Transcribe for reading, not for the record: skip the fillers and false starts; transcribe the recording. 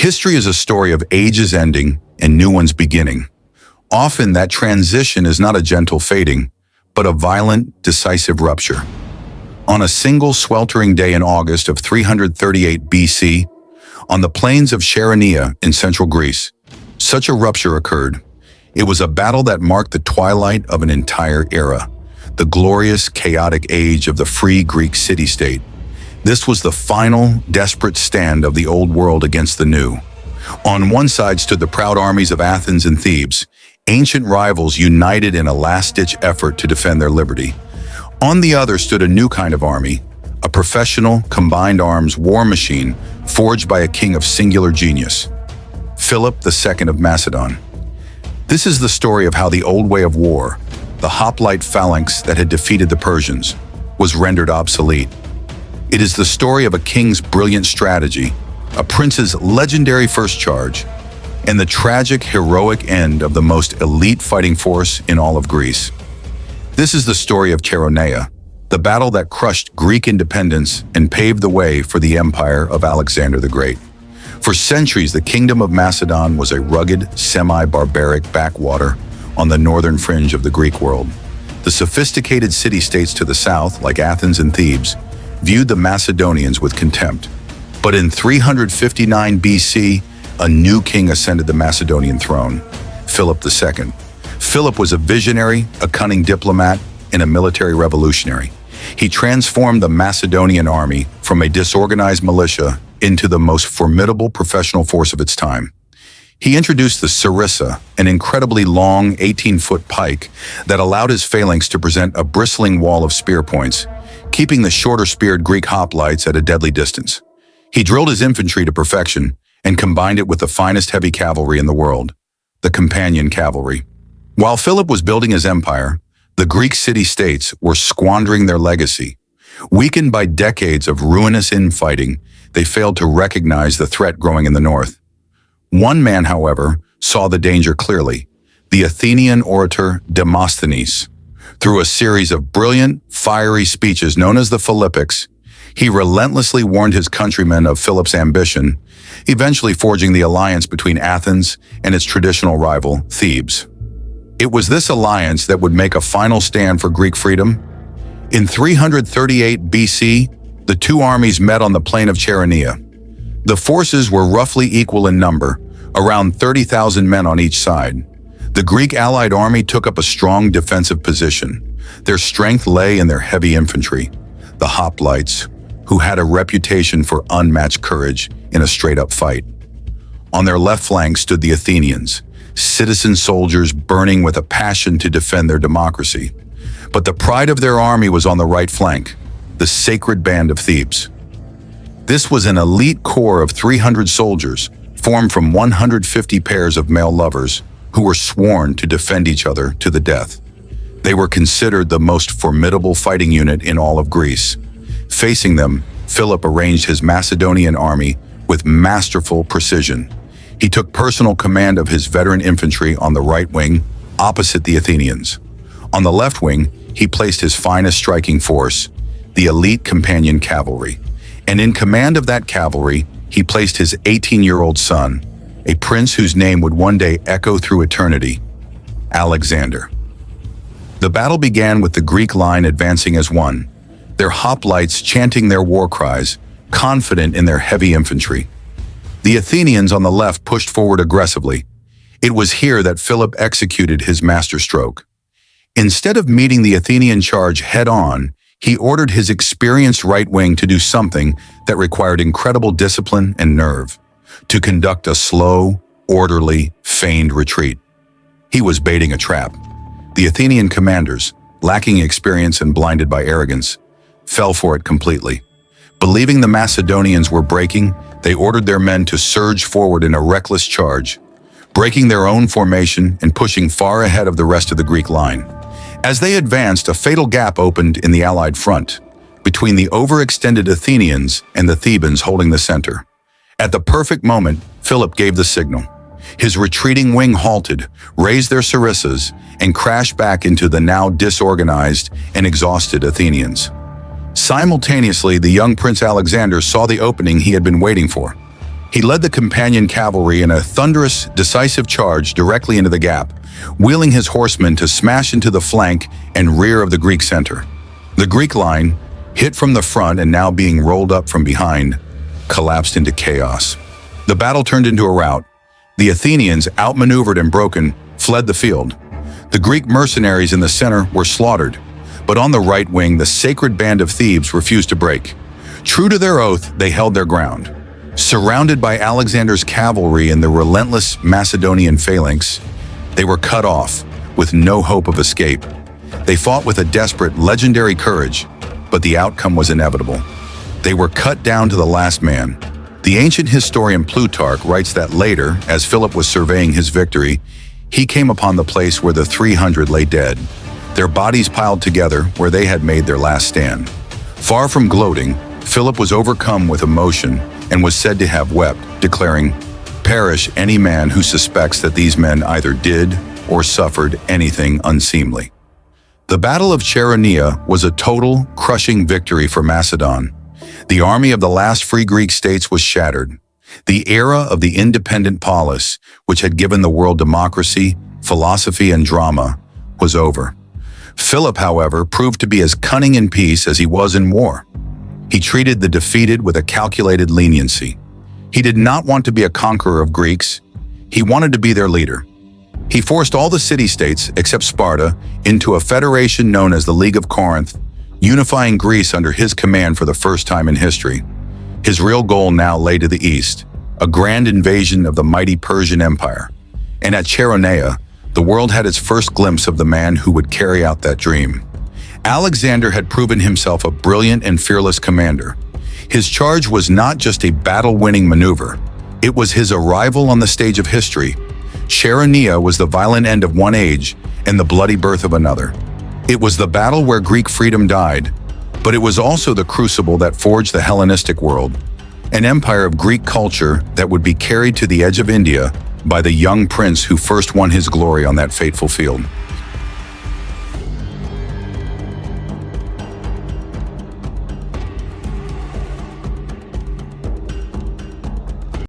History is a story of ages ending and new ones beginning. Often that transition is not a gentle fading, but a violent, decisive rupture. On a single sweltering day in August of 338 BC, on the plains of Chaeronea in central Greece, such a rupture occurred. It was a battle that marked the twilight of an entire era, the glorious, chaotic age of the free Greek city-state. This was the final, desperate stand of the old world against the new. On one side stood the proud armies of Athens and Thebes, ancient rivals united in a last-ditch effort to defend their liberty. On the other stood a new kind of army, a professional, combined arms war machine forged by a king of singular genius, Philip II of Macedon. This is the story of how the old way of war, the hoplite phalanx that had defeated the Persians, was rendered obsolete. It is the story of a king's brilliant strategy, a prince's legendary first charge, and the tragic, heroic end of the most elite fighting force in all of Greece. This is the story of Chaeronea, the battle that crushed Greek independence and paved the way for the empire of Alexander the Great. For centuries, the kingdom of Macedon was a rugged, semi-barbaric backwater on the northern fringe of the Greek world. The sophisticated city-states to the south, like Athens and Thebes, viewed the Macedonians with contempt. But in 359 BC, a new king ascended the Macedonian throne, Philip II. Philip was a visionary, a cunning diplomat, and a military revolutionary. He transformed the Macedonian army from a disorganized militia into the most formidable professional force of its time. He introduced the sarissa, an incredibly long 18-foot pike that allowed his phalanx to present a bristling wall of spear points, keeping the shorter-speared Greek hoplites at a deadly distance. He drilled his infantry to perfection and combined it with the finest heavy cavalry in the world, the companion cavalry. While Philip was building his empire, the Greek city-states were squandering their legacy. Weakened by decades of ruinous infighting, they failed to recognize the threat growing in the north. One man, however, saw the danger clearly, the Athenian orator Demosthenes. Through a series of brilliant, fiery speeches known as the Philippics, he relentlessly warned his countrymen of Philip's ambition, eventually forging the alliance between Athens and its traditional rival, Thebes. It was this alliance that would make a final stand for Greek freedom. In 338 BC, the two armies met on the plain of Chaeronea. The forces were roughly equal in number, around 30,000 men on each side. The Greek allied army took up a strong defensive position. Their strength lay in their heavy infantry, the hoplites, who had a reputation for unmatched courage in a straight-up fight. On their left flank stood the Athenians, citizen soldiers burning with a passion to defend their democracy. But the pride of their army was on the right flank, the Sacred Band of Thebes. This was an elite corps of 300 soldiers, formed from 150 pairs of male lovers, who were sworn to defend each other to the death. They were considered the most formidable fighting unit in all of Greece. Facing them, Philip arranged his Macedonian army with masterful precision. He took personal command of his veteran infantry on the right wing, opposite the Athenians. On the left wing, he placed his finest striking force, the elite companion cavalry. And in command of that cavalry, he placed his 18-year-old son, a prince whose name would one day echo through eternity, Alexander. The battle began with the Greek line advancing as one, their hoplites chanting their war cries, confident in their heavy infantry. The Athenians on the left pushed forward aggressively. It was here that Philip executed his masterstroke. Instead of meeting the Athenian charge head-on, he ordered his experienced right wing to do something that required incredible discipline and nerve, to conduct a slow, orderly, feigned retreat. He was baiting a trap. The Athenian commanders, lacking experience and blinded by arrogance, fell for it completely. Believing the Macedonians were breaking, they ordered their men to surge forward in a reckless charge, breaking their own formation and pushing far ahead of the rest of the Greek line. As they advanced, a fatal gap opened in the Allied front, between the overextended Athenians and the Thebans holding the center. At the perfect moment, Philip gave the signal. His retreating wing halted, raised their sarissas, and crashed back into the now disorganized and exhausted Athenians. Simultaneously, the young Prince Alexander saw the opening he had been waiting for. He led the companion cavalry in a thunderous, decisive charge directly into the gap, wheeling his horsemen to smash into the flank and rear of the Greek center. The Greek line, hit from the front and now being rolled up from behind, collapsed into chaos. The battle turned into a rout. The Athenians, outmaneuvered and broken, fled the field. The Greek mercenaries in the center were slaughtered, but on the right wing, the Sacred Band of Thebes refused to break. True to their oath, they held their ground. Surrounded by Alexander's cavalry and the relentless Macedonian phalanx, they were cut off, with no hope of escape. They fought with a desperate, legendary courage, but the outcome was inevitable. They were cut down to the last man. The ancient historian Plutarch writes that later, as Philip was surveying his victory, he came upon the place where the 300 lay dead, their bodies piled together where they had made their last stand. Far from gloating, Philip was overcome with emotion and was said to have wept, declaring, "Perish any man who suspects that these men either did or suffered anything unseemly." The Battle of Chaeronea was a total, crushing victory for Macedon. The army of the last free Greek states was shattered. The era of the independent polis, which had given the world democracy, philosophy, and drama, was over. Philip, however, proved to be as cunning in peace as he was in war. He treated the defeated with a calculated leniency. He did not want to be a conqueror of Greeks. He wanted to be their leader. He forced all the city-states, except Sparta, into a federation known as the League of Corinth, unifying Greece under his command for the first time in history. His real goal now lay to the east, a grand invasion of the mighty Persian Empire. And at Chaeronea, the world had its first glimpse of the man who would carry out that dream. Alexander had proven himself a brilliant and fearless commander. His charge was not just a battle-winning maneuver. It was his arrival on the stage of history. Chaeronea was the violent end of one age and the bloody birth of another. It was the battle where Greek freedom died, but it was also the crucible that forged the Hellenistic world, an empire of Greek culture that would be carried to the edge of India by the young prince who first won his glory on that fateful field.